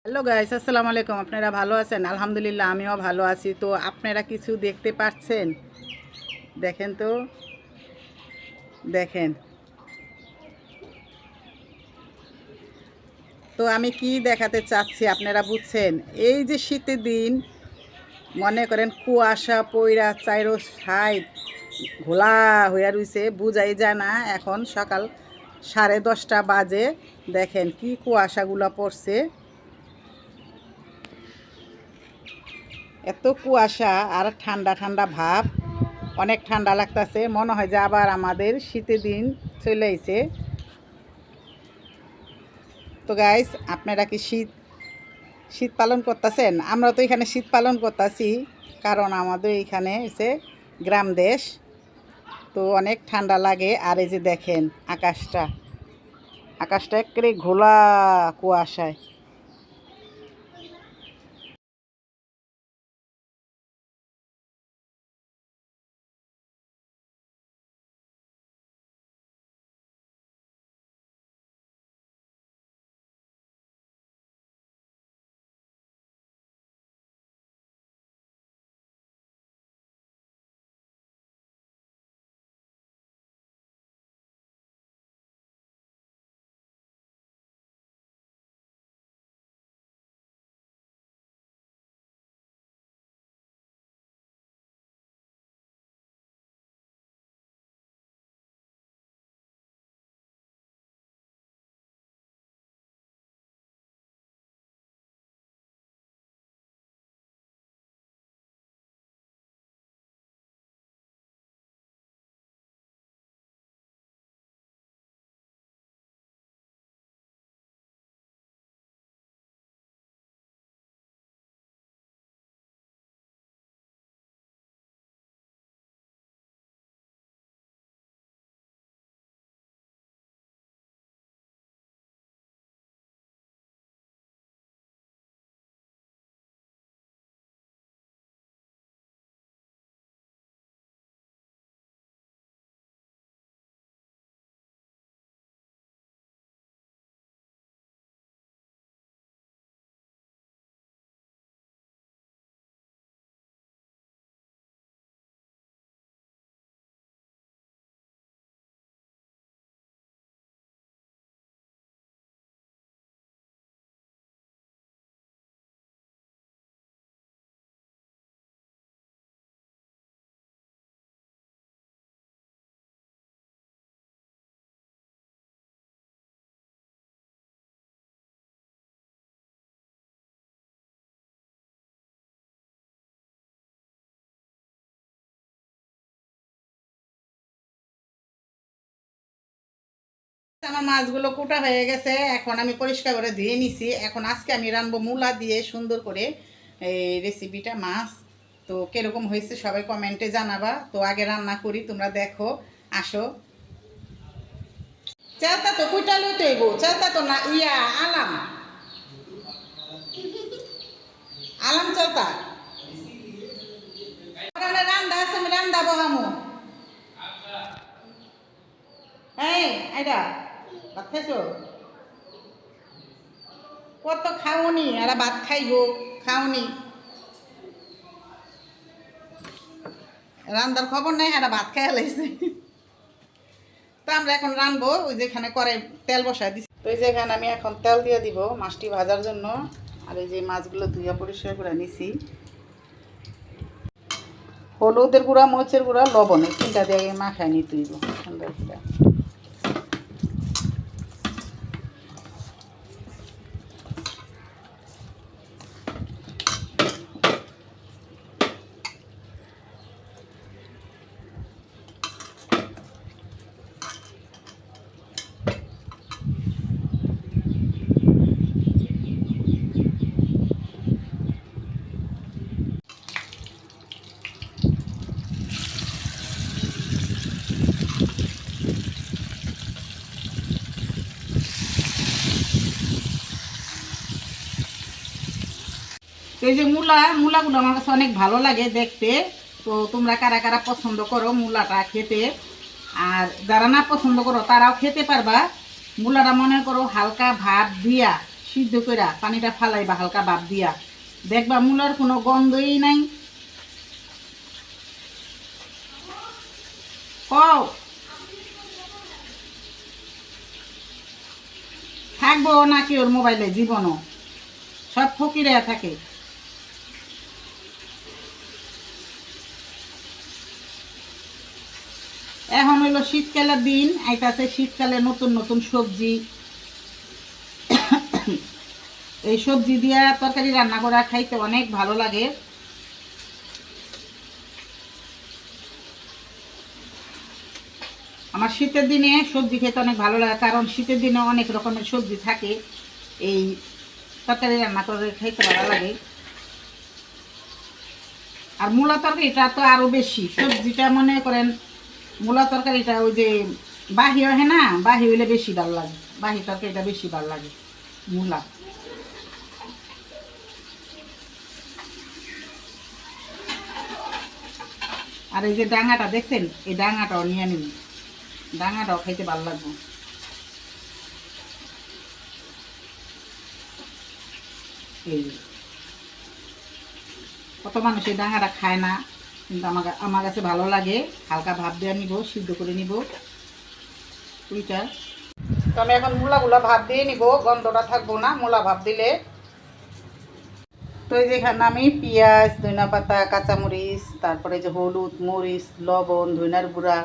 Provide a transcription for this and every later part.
Hello guys, আসসালামু আলাইকুম। আপনারা ভালো আছেন? আলহামদুলিল্লাহ, আমিও ভালো আছি। তো আপনারা কিছু দেখতে পাচ্ছেন? দেখেন তো, দেখেন তো আমি কি দেখাতে চাচ্ছি আপনারা বুঝছেন? এই যে শীতের দিন, মনে করেন কুয়াশা পইরা চাইরো সাইড ঘোলা হইয়া রইছে, বুঝাই যায় না। এখন সকাল 10:30 বাজে। দেখেন কি কুয়াশাগুলো পড়ছে, এত কুয়াশা আর ঠান্ডা ঠান্ডা ভাব। অনেক ঠান্ডা লাগতেছে, মনে হয় যে আবার আমাদের শীতের দিন চলে আইছে। তো গাইস, আপনারা কি শীত শীত পালন করতেছেন? আমরা তো এখানে শীত পালন করতেছি, কারণ আমাদের এখানে হচ্ছে গ্রাম দেশ। তো অনেক ঠান্ডা লাগে। আর এই যে দেখেন আকাশটা, আকাশটা একেবারে ঘোলা কুয়াশায়। আমার মাছগুলো কুটা হয়ে গেছে, এখন আমি পরিষ্কার করে ধুয়ে নিছি। এখন আজকে আমি রানবো মূলা দিয়ে সুন্দর করে এই রেসিপিটা, মাছ। তো কিরকম হয়েছে সবাই কমেন্টে জানাবা। তো আগে রান্না করি, তোমরা দেখো, আসো। চালতা তো কুইটা লইতে হইব, চালতা তো না ইয়া আলাম, আলাম চালতা রান্দা আছে, আমি রান্দা বহামু। এই আইডা ভাত খাইছো? কত খাওনি, আর ভাত খাইব, খাওনি, রান্দার খবর নাই, আর ভাত খাইয়া লাইছে। তো আমরা এখন রানবো। ওই যেখানে করে তেল বসায় দিচ্ছি, তো এই যেখানে আমি এখন তেল দিয়ে দিব মাছটি ভাজার জন্য। আর এই যে মাছগুলো ধুইয়া পরিষ্কার করে নিছি। হলুদের গুঁড়া, মরিচের গুঁড়া, লবণ, এই তিনটা দিয়ে মাখায় নিতে দিব সুন্দর করে। তো এই যে মূলাগুলো আমার কাছে অনেক ভালো লাগে দেখতে। তো তোমরা কারা কারা পছন্দ করো মূলাটা খেতে, আর যারা না পছন্দ করো তারাও খেতে পারবা। মূলাটা মনে করো হালকা ভাত দিয়া সিদ্ধ কইরা পানিটা ফালাইবা হালকা ভাপ দিয়া, দেখবা মূলার কোনো গন্ধই নাই। কও থাকবো নাকি ওর মোবাইলে জীবনও সব ফকিরে থাকে। এখন হইলো শীতকালের দিন আইতাছে, শীতকালে নতুন নতুন সবজি, এই সবজি দিয়া তরকারি রান্না করা খাইতে অনেক ভালো লাগে। আমার শীতের দিনে সবজি খেতে অনেক ভালো লাগে, কারণ শীতের দিনে অনেক রকমের সবজি থাকে, এই তরকারি রান্না করে খাইতে ভালো লাগে। আর মূলা তরকারিটা তো আরও বেশি, সবজিটা মনে করেন মূলা তরকারিটা ওই যে বাহি হয় না, বাহি হইলে বেশি ভালো লাগে, বাহি তরকারিটা বেশি ভালো লাগে মূলা। আর এই যে ডাঙাটা দেখছেন, এই ডাঙাটাও নিয়ে নিন, ডাঙাটাও খাইতে ভালো লাগবে। এই কত মানুষ এই ডাঙাটা খায় না, কিন্তু আমার কাছে ভালো লাগে। হালকা ভাপ দিয়ে নিব, সিদ্ধ করে নিব ওইটা। তো আমি এখন মূলাগুলো ভাপ দিয়ে নিব, গন্ধটা থাকবো না মূলা ভাপ দিলে। তো এই যেখানে আমি পেঁয়াজ, ধনিয়া পাতা, কাঁচামরিচ, তারপরে যে হলুদ, মরিচ, লবণ, ধনিয়ার গুঁড়া,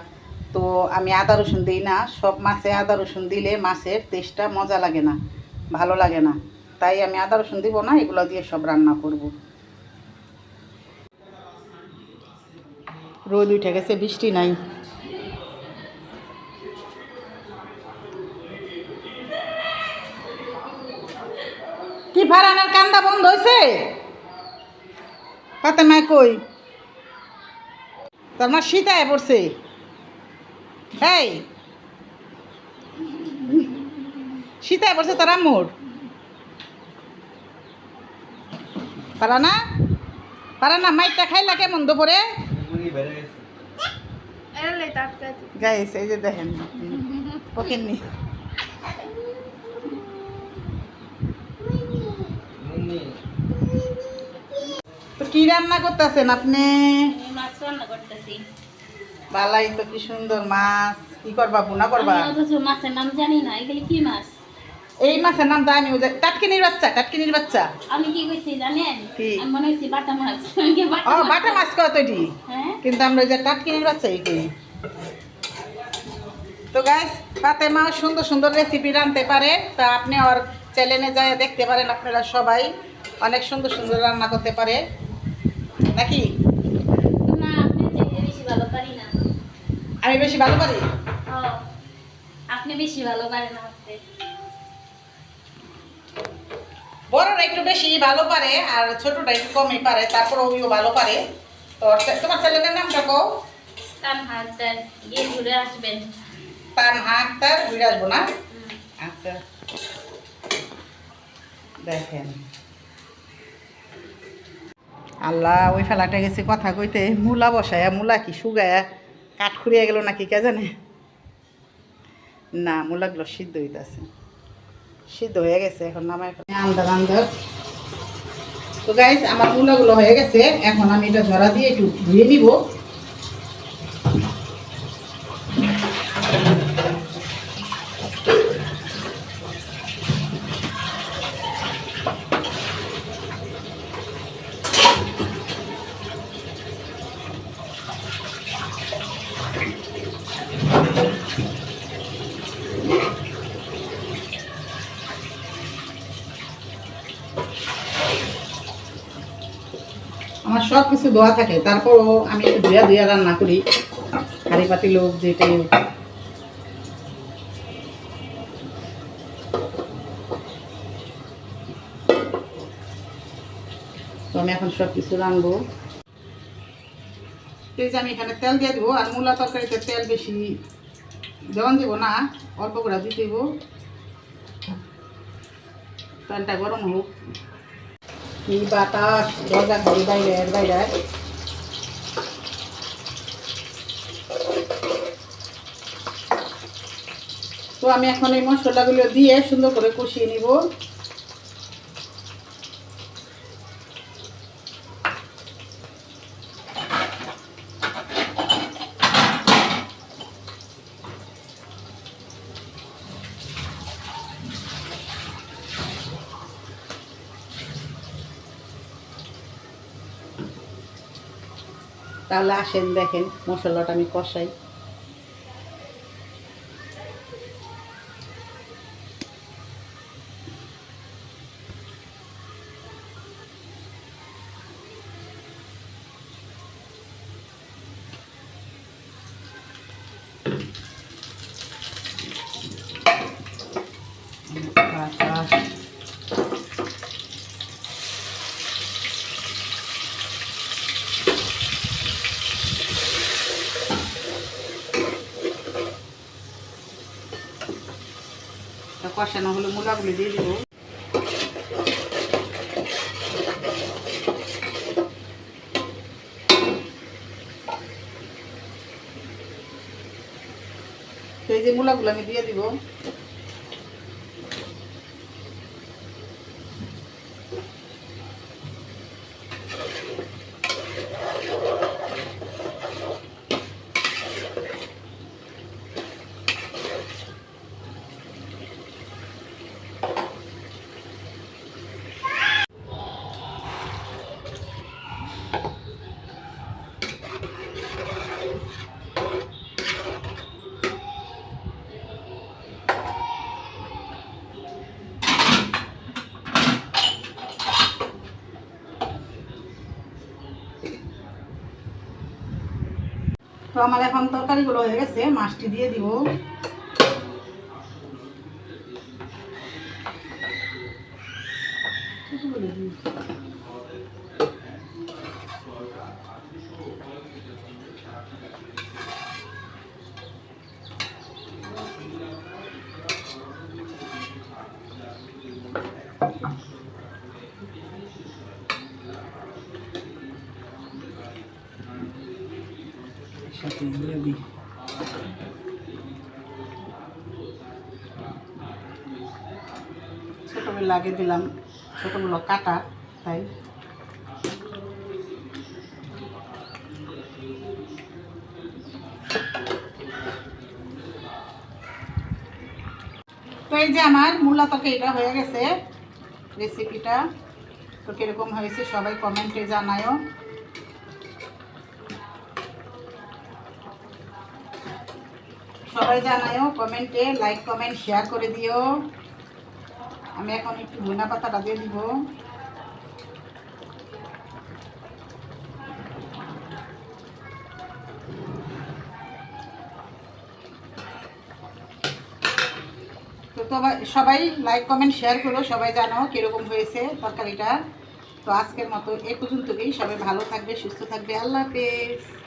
তো আমি আদা রসুন দিই না। সব মাছে আদা রসুন দিলে মাছের টেস্টটা মজা লাগে না, ভালো লাগে না, তাই আমি আদা রসুন দিব না, এগুলো দিয়ে সব রান্না করব। রোদ উঠে গেছে, বৃষ্টি নাই। কি ফারানের কান্দা বন্ধ হয়েছে? ফাতেমায় কই? তোর মা শীতায় পড়ছে। এই শীতায় পড়ছে তোর আম্মুর? পারা না, পারা না, মাইকটা খাইলা কেমন দুপুরে? গাইস এই যে দেখেন পকেননি। তো কি রান্না করতেছেন আপনি? মাছ রান্না করতেছি। বালাই তো, কি সুন্দর মাছ। কি করবা, ভুনা করবা? মাছের নাম জানি না, এগুলি কি মাছ? এই মাছের নাম জানি, টাটকিনির বাচ্চা, টাটকিনির বাচ্চা। আমি কি কইছি জানেন? কি? আমি মনে হইছি বাটা মাছ। ও বাটা মাছ কত এটি, হ্যাঁ, কিন্তু আমরা ওই যে টাটকিনির বাচ্চা এই করি। তো গাইস, ফাতেমা সুন্দর সুন্দর রেসিপি রাঁধতে পারে, তা আপনি ওর চ্যানেলে যায় দেখতে পারেন। আপনারা সবাই অনেক সুন্দর সুন্দর রান্না করতে পারে নাকি? না, আপনি চাইতে বেশি ভালো পারি না। আমি বেশি ভালো পারি? ও, আপনি বেশি ভালো পারেন আমাকে। বড়রা একটু বেশি ভালো পারে আর ছোটটা একটু কমই পারে, তারপর ওইও ভালো পারে। তো তোমার ছেলেটার নামটা কও? তানহা আক্তার, গিয়ে ঘুরে আসবেন। তানহা আক্তার, ঘুরে আসবো না? আচ্ছা, দেখেন আল্লাহ, ওই ফেলাটা গেছে কথা কইতে, মূলা বসায়া, মূলা কি শুগায়া কাঠ খুঁড়িয়ে গেল নাকি কে জানে। না, মূলাগুলো সিদ্ধ হইতেছে, সিদ্ধ হয়ে গেছে, এখন নামায় আন্দার আন্দার। তো গাইস, আমার মূলাগুলো হয়ে গেছে, এখন আমি এটা ঝরা দিয়ে একটু ধুয়ে নিব। আমার সব কিছু ধোয়া থাকে, তারপরও আমি একটু ধুয়া ধুয়া রান্না করি, হাঁড়ি পাতি লোক যেটাই। তো আমি এখন সব কিছু রানবো। এই যে আমি এখানে তেল দিয়ে দেবো, আর মূলা তরকারিতে তেল বেশি দেওয়ান দেবো না, অল্প করে দিয়ে দেবো। তেলটা গরম হোক। কি বাতাস, দরজা খালি বাইরে বাইরে। তো আমি এখন এই মশলাগুলো দিয়ে সুন্দর করে কষিয়ে নিব। তাহলে আসেন দেখেন মশলাটা আমি কষাই। কষানো হলে মূলাগুলো দিয়ে দেবো। তো এই যে মূলাগুলো আমি দিয়ে দিব। তো আমার এখন তরকারিগুলো হয়ে গেছে, মাছটি দিয়ে দিব। সাথে দিয়ে দিই। ছোটগুলো আগে দিলাম, ছোটগুলো কাটা তাই। তো এই যে আমার মূলা তরকারিটা হয়ে গেছে, রেসিপিটা তো কিরকম হয়েছে সবাই কমেন্টে জানায়ও। সবাই জানায়ও কমেন্টে, লাইক কমেন্ট শেয়ার করে দিও। আমি এখন একটু ধনিয়া পাতাটা দিয়ে দিব। তো সবাই লাইক কমেন্ট শেয়ার করো, সবাই জানো কিরকম হয়েছে তরকারিটা। তো আজকের মতো এ পর্যন্তই। সবাই ভালো থাকবে, সুস্থ থাকবে। আল্লাহ হাফেজ।